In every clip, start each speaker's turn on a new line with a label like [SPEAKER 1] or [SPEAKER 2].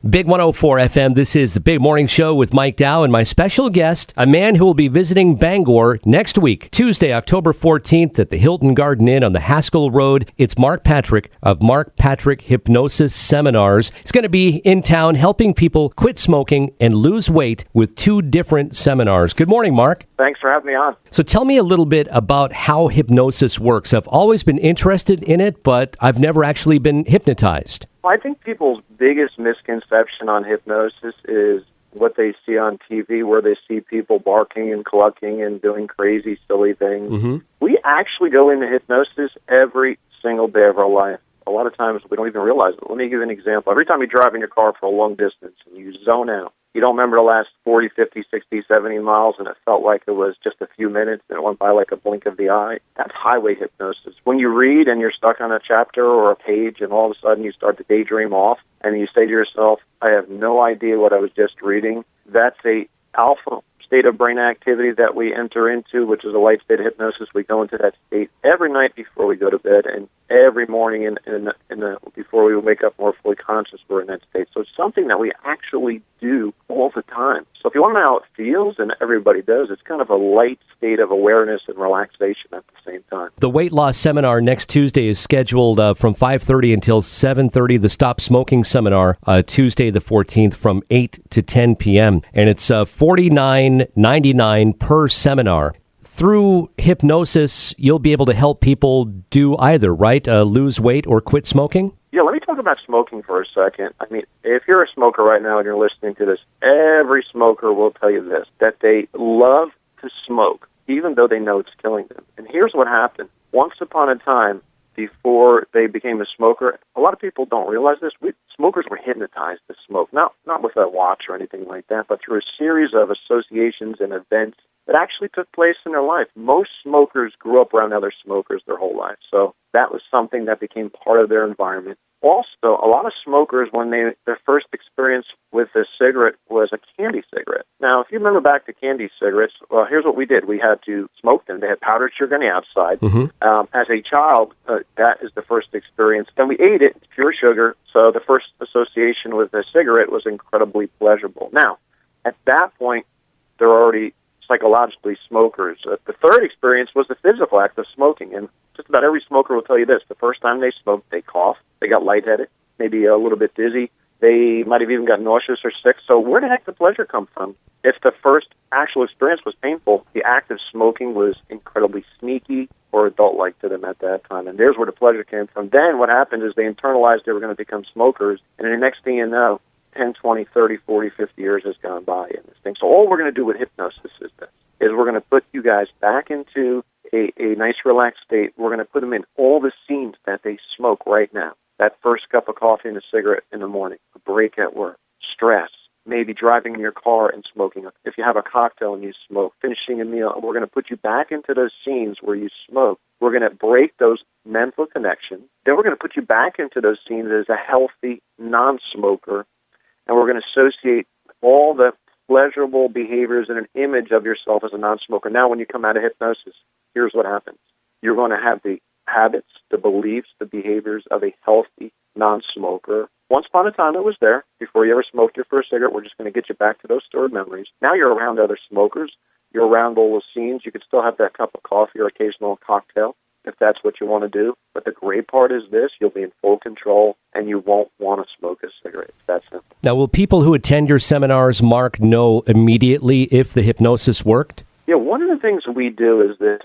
[SPEAKER 1] Big 104 FM, this is the Big Morning Show with Mike Dow and my special guest, a man who will be visiting Bangor next week, Tuesday, October 14th at the Hilton Garden Inn on the Haskell Road. It's Mark Patrick of Mark Patrick Hypnosis Seminars. He's going to be in town helping people quit smoking and lose weight with 2 different seminars. Good morning, Mark.
[SPEAKER 2] Thanks for having me on.
[SPEAKER 1] So tell me a little bit about how hypnosis works. I've always been interested in it, but I've never actually been hypnotized.
[SPEAKER 2] I think people's biggest misconception on hypnosis is what they see on TV, where they see people barking and clucking and doing crazy, silly things.
[SPEAKER 1] Mm-hmm.
[SPEAKER 2] We actually go into hypnosis every single day of our life. A lot of times we don't even realize it. Let me give you an example. Every time you drive in your car for a long distance and you zone out, you don't remember the last 40, 50, 60, 70 miles, and it felt like it was just a few minutes, and it went by like a blink of the eye. That's highway hypnosis. When you read and you're stuck on a chapter or a page, and all of a sudden you start to daydream off, and you say to yourself, I have no idea what I was just reading, that's a alpha state of brain activity that we enter into, which is a light state of hypnosis. We go into that state every night before we go to bed, and every morning before we wake up more fully conscious, we're in that state. So it's something that we actually do all the time. So if you want to know how it feels, and everybody does, it's kind of a light state of awareness and relaxation at the same time.
[SPEAKER 1] The weight loss seminar next Tuesday is scheduled from 5:30 until 7:30. The Stop Smoking seminar, Tuesday the 14th from 8 to 10 p.m. And it's $49.99 per seminar. Through hypnosis, you'll be able to help people do either, right? Lose weight or quit smoking?
[SPEAKER 2] Yeah, let me talk about smoking for a second. I mean, if you're a smoker right now and you're listening to this, every smoker will tell you this, that they love to smoke, even though they know it's killing them. And here's what happened. Once upon a time, before they became a smoker, a lot of people don't realize this. Smokers were hypnotized to smoke, not with a watch or anything like that, but through a series of associations and events that actually took place in their life. Most smokers grew up around other smokers their whole life, so that was something that became part of their environment. Also, a lot of smokers, when their first experience with a cigarette was a candy cigarette. Now, if you remember back to candy cigarettes, well, here's what we did. We had to smoke them. They had powdered sugar on the outside.
[SPEAKER 1] Mm-hmm.
[SPEAKER 2] As a child, that is the first experience. Then we ate it. It's pure sugar. So the first association with a cigarette was incredibly pleasurable. Now, at that point, they're already psychologically smokers. The third experience was the physical act of smoking, and just about every smoker will tell you this. The first time they smoked, they coughed, they got lightheaded, maybe a little bit dizzy, they might have even got nauseous or sick. So where the heck did the pleasure come from? If the first actual experience was painful, the act of smoking was incredibly sneaky or adult-like to them at that time, and there's where the pleasure came from. Then what happened is they internalized they were going to become smokers, and the next thing you know, 10, 20, 30, 40, 50 years has gone by in this thing. So all we're going to do with hypnosis is this, is we're going to put you guys back into a nice relaxed state. We're going to put them in all the scenes that they smoke right now. That first cup of coffee and a cigarette in the morning, a break at work, stress, maybe driving in your car and smoking. If you have a cocktail and you smoke, finishing a meal, we're going to put you back into those scenes where you smoke. We're going to break those mental connections. Then we're going to put you back into those scenes as a healthy non-smoker. And we're going to associate all the pleasurable behaviors and an image of yourself as a non-smoker. Now, when you come out of hypnosis, here's what happens. You're going to have the habits, the beliefs, the behaviors of a healthy non-smoker. Once upon a time, it was there. Before you ever smoked your first cigarette, we're just going to get you back to those stored memories. Now you're around other smokers. You're around all those scenes. You could still have that cup of coffee or occasional cocktail if that's what you want to do. But the great part is this, you'll be in full control and you won't want to smoke a cigarette. It's that simple.
[SPEAKER 1] Now, will people who attend your seminars, Mark, know immediately if the hypnosis worked?
[SPEAKER 2] Yeah, one of the things we do is this.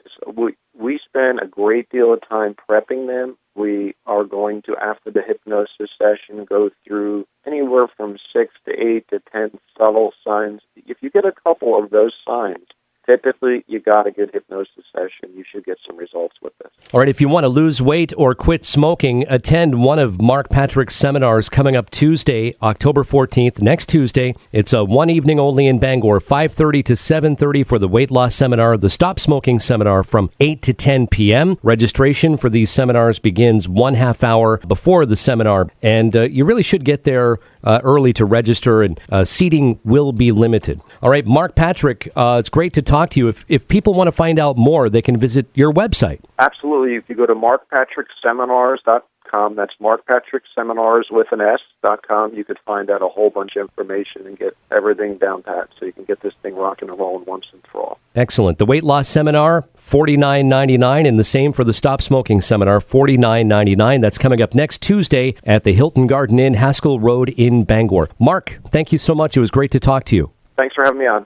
[SPEAKER 2] We spend a great deal of time prepping them. We are going to, after the hypnosis session, go through anywhere from 6 to 8 to 10 subtle signs. If you get a couple of those signs, typically, you got a good hypnosis session. You should get some results with this.
[SPEAKER 1] All right, if you want to lose weight or quit smoking, attend one of Mark Patrick's seminars coming up Tuesday, October 14th, next Tuesday. It's a one evening only in Bangor, 5:30 to 7:30 for the weight loss seminar, the Stop Smoking seminar from 8 to 10 p.m. Registration for these seminars begins 1/2 hour before the seminar, and you really should get there early to register, and seating will be limited. All right, Mark Patrick, it's great to talk to you. If people want to find out more, they can visit your website.
[SPEAKER 2] Absolutely. If you go to markpatrickseminars.com, markpatrickseminars.com. That's markpatrickseminars with an S.com. You could find out a whole bunch of information and get everything down pat so you can get this thing rocking and rolling once and for all.
[SPEAKER 1] Excellent. The weight loss seminar, $49.99, and the same for the stop smoking seminar, $49.99. That's coming up next Tuesday at the Hilton Garden Inn, Haskell Road in Bangor. Mark, thank you so much. It was great to talk to you.
[SPEAKER 2] Thanks for having me on.